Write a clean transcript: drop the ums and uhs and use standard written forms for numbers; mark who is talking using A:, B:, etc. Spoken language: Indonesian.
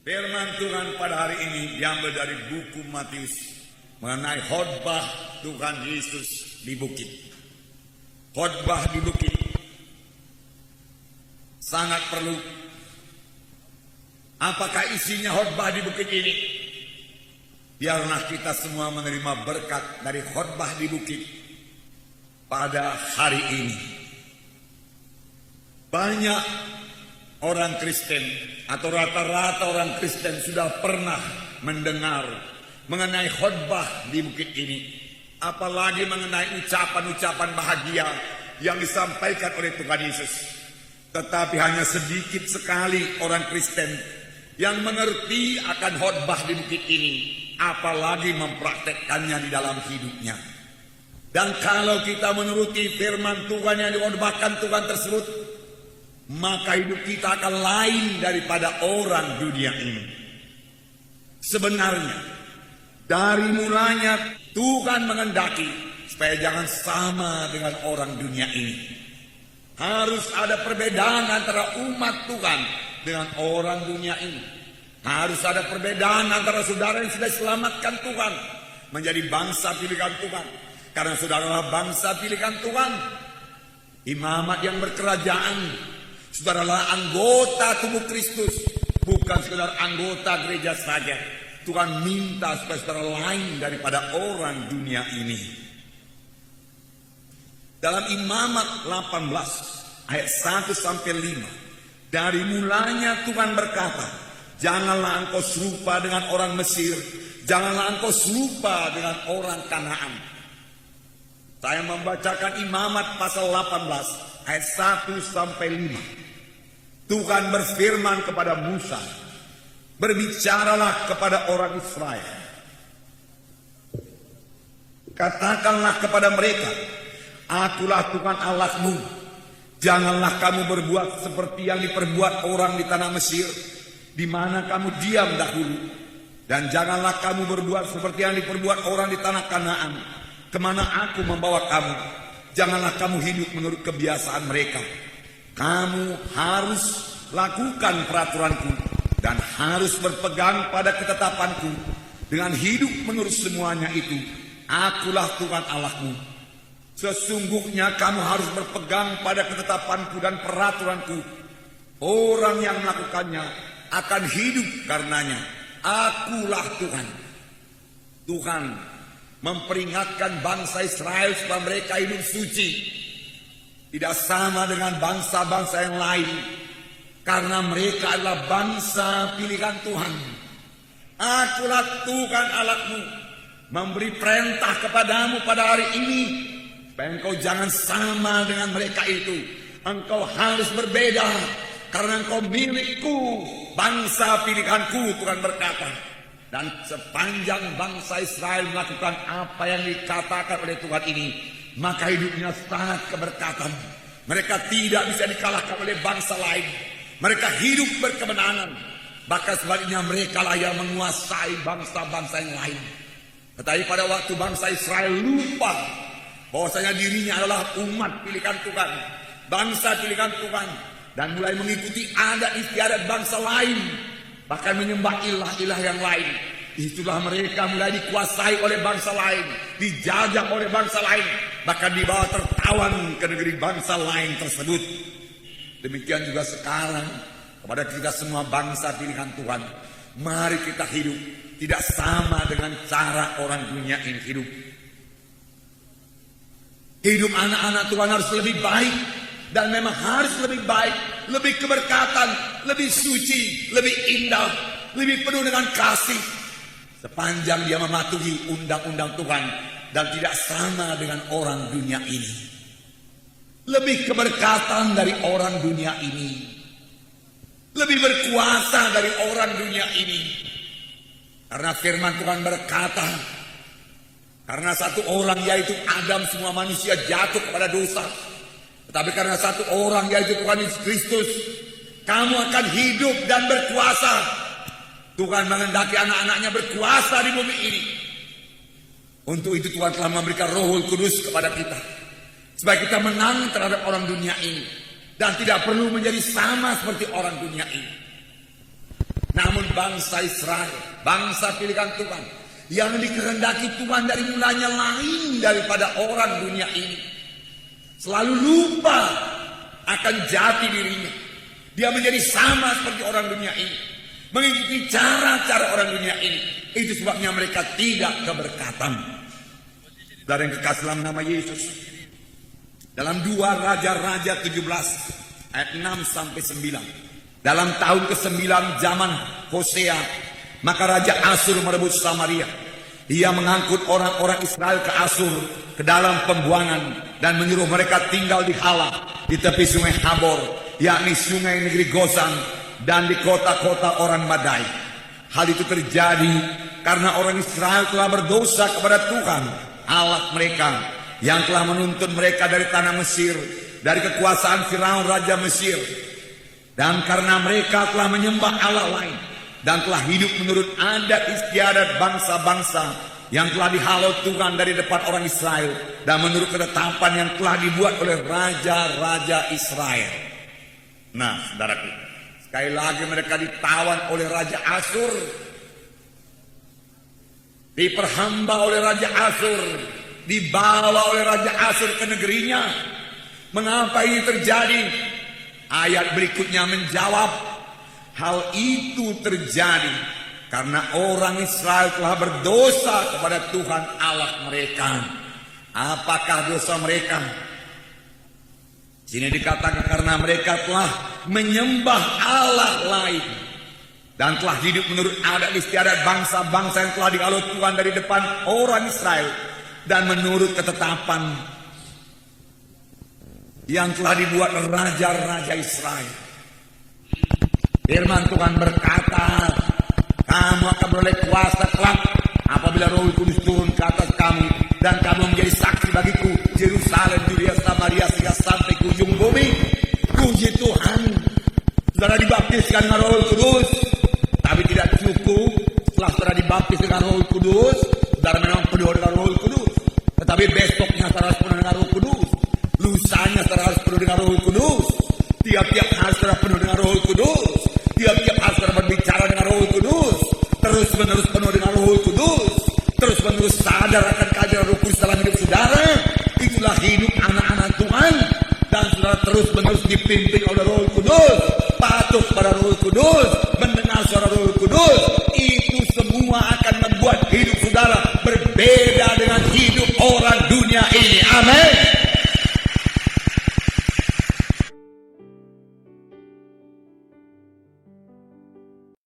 A: Firman Tuhan pada hari ini diambil dari buku Matius mengenai khotbah Tuhan Yesus di bukit. Khotbah di bukit sangat perlu. Apakah isinya khotbah di bukit ini? Biarlah kita semua menerima berkat dari khotbah di bukit pada hari ini. Banyak orang Kristen atau rata-rata orang Kristen sudah pernah mendengar mengenai khotbah di bukit ini. Apalagi mengenai ucapan-ucapan bahagia yang disampaikan oleh Tuhan Yesus. Tetapi hanya sedikit sekali orang Kristen yang mengerti akan khotbah di bukit ini, apalagi mempraktekkannya di dalam hidupnya. Dan kalau kita menuruti firman Tuhan yang dikhotbahkan Tuhan tersebut, maka hidup kita akan lain daripada orang dunia ini. Sebenarnya dari mulanya Tuhan mengendaki supaya jangan sama dengan orang dunia ini. Harus ada perbedaan antara umat Tuhan dengan orang dunia ini. Harus ada perbedaan antara saudara yang sudah diselamatkan Tuhan menjadi bangsa pilihan Tuhan. Karena saudaralah bangsa pilihan Tuhan, imamat yang berkerajaan. Saudaralah anggota tubuh Kristus, bukan sekedar anggota gereja saja. Tuhan minta supaya saudara lain daripada orang dunia ini. Dalam Imamat 18 ayat 1 sampai 5, dari mulanya Tuhan berkata, janganlah engkau serupa dengan orang Mesir, janganlah engkau serupa dengan orang Kanaan. Saya membacakan Imamat pasal 18 ayat 1 sampai 5. Tuhan berfirman kepada Musa, berbicaralah kepada orang Israel. Katakanlah kepada mereka, akulah Tuhan Allahmu. Janganlah kamu berbuat seperti yang diperbuat orang di tanah Mesir, di mana kamu diam dahulu. Dan janganlah kamu berbuat seperti yang diperbuat orang di tanah Kanaan, kemana aku membawa kamu. Janganlah kamu hidup menurut kebiasaan mereka. Kamu harus lakukan peraturanku dan harus berpegang pada ketetapanku. Dengan hidup menurut semuanya itu, akulah Tuhan Allahmu. Sesungguhnya kamu harus berpegang pada ketetapanku dan peraturanku. Orang yang melakukannya akan hidup karenanya. Akulah Tuhan. Tuhan memperingatkan bangsa Israel supaya mereka hidup suci. Tidak sama dengan bangsa-bangsa yang lain. Karena mereka adalah bangsa pilihan Tuhan. Akulah Tuhan Allahmu. Memberi perintah kepadamu pada hari ini. Supaya engkau jangan sama dengan mereka itu. Engkau harus berbeda. Karena engkau milikku. Bangsa pilihanku, Tuhan berkata. Dan sepanjang bangsa Israel melakukan apa yang dikatakan oleh Tuhan ini, maka hidupnya sangat keberkatan. Mereka tidak bisa dikalahkan oleh bangsa lain. Mereka hidup berkemenangan. Bahkan sebaliknya mereka lah yang menguasai bangsa-bangsa yang lain. Tetapi pada waktu bangsa Israel lupa bahwasanya dirinya adalah umat pilihan Tuhan, bangsa pilihan Tuhan, dan mulai mengikuti adat istiadat bangsa lain, bahkan menyembah ilah-ilah yang lain. Itulah mereka mulai dikuasai oleh bangsa lain, dijajah oleh bangsa lain, bahkan dibawa tertawan ke negeri bangsa lain tersebut. Demikian juga sekarang kepada kita semua bangsa pilihan Tuhan, mari kita hidup tidak sama dengan cara orang dunia ini hidup. Hidup anak-anak Tuhan harus lebih baik, dan memang harus lebih baik, lebih keberkatan, lebih suci, lebih indah, lebih penuh dengan kasih. Sepanjang dia mematuhi undang-undang Tuhan dan tidak sama dengan orang dunia ini. Lebih keberkatan dari orang dunia ini. Lebih berkuasa dari orang dunia ini. Karena firman Tuhan berkata, karena satu orang yaitu Adam semua manusia jatuh kepada dosa. Tetapi karena satu orang yaitu Tuhan Yesus Kristus, kamu akan hidup dan berkuasa. Tuhan menghendaki anak-anaknya berkuasa di bumi ini. Untuk itu Tuhan telah memberikan Roh Kudus kepada kita, supaya kita menang terhadap orang dunia ini dan tidak perlu menjadi sama seperti orang dunia ini. Namun bangsa Israel, bangsa pilihan Tuhan, yang dikehendaki Tuhan dari mulanya lain daripada orang dunia ini, selalu lupa akan jati dirinya. Dia menjadi sama seperti orang dunia ini, mengikuti cara-cara orang dunia ini. Itu sebabnya mereka tidak keberkatan. Dari yang kekasih dalam nama Yesus, dalam 2 Raja-Raja 17 ayat 6 sampai 9. Dalam tahun ke-9 zaman Hosea, maka Raja Asyur merebut Samaria. Ia mengangkut orang-orang Israel ke Asyur, ke dalam pembuangan, dan menyuruh mereka tinggal di Hala, di tepi sungai Habor, yakni sungai negeri Gozan, dan di kota-kota orang Madai. Hal itu terjadi karena orang Israel telah berdosa kepada Tuhan Allah mereka, yang telah menuntun mereka dari tanah Mesir, dari kekuasaan Firaun Raja Mesir. Dan karena mereka telah menyembah Allah lain, dan telah hidup menurut adat istiadat bangsa-bangsa yang telah dihalau Tuhan dari depan orang Israel, dan menurut ketetapan yang telah dibuat oleh raja-raja Israel. Nah, saudaraku, sekali lagi mereka ditawan oleh Raja Asyur, diperhamba oleh Raja Asyur, dibawa oleh Raja Asyur ke negerinya. Mengapa ini terjadi? Ayat berikutnya menjawab, hal itu terjadi karena orang Israel telah berdosa kepada Tuhan Allah mereka. Apakah dosa mereka? Sini dikatakan karena mereka telah menyembah Allah lain, dan telah hidup menurut adat istiadat bangsa-bangsa yang telah dihalau Tuhan dari depan orang Israel, dan menurut ketetapan yang telah dibuat raja-raja Israel. Firman Tuhan berkata, kamu akan beroleh kuasa kelak apabila Roh Kudus turun ke atas kamu, dan kamu menjadi saksi bagiku Yerusalem, Yudea, Samaria, hingga sampai ke ujung bumi. Puji Tuhan, saudara dibaptiskan dengan Roh Kudus, tapi tidak cukup. Setelah saudara dibaptis dengan Roh Kudus, saudara memang penuh dengan Roh Kudus, tetapi besoknya saudara harus penuh dengan Roh Kudus. Lusanya saudara harus penuh dengan Roh Kudus. Tiap-tiap hari saudara penuh dengan Roh Kudus. Tiap-tiap hari saudara berbicara dengan Roh Kudus. Terus-menerus penuh dengan Roh Kudus. Terus-menerus sadar akan kehadiran Roh Kudus dalam hidup saudara. Itulah hidup anak-anak Tuhan. Dan saudara terus-menerus dipimpin oleh Roh Kudus, patuh pada Roh Kudus, mendengar suara Roh Kudus. Itu semua akan membuat hidup saudara berbeda dengan hidup orang dunia ini. Amin.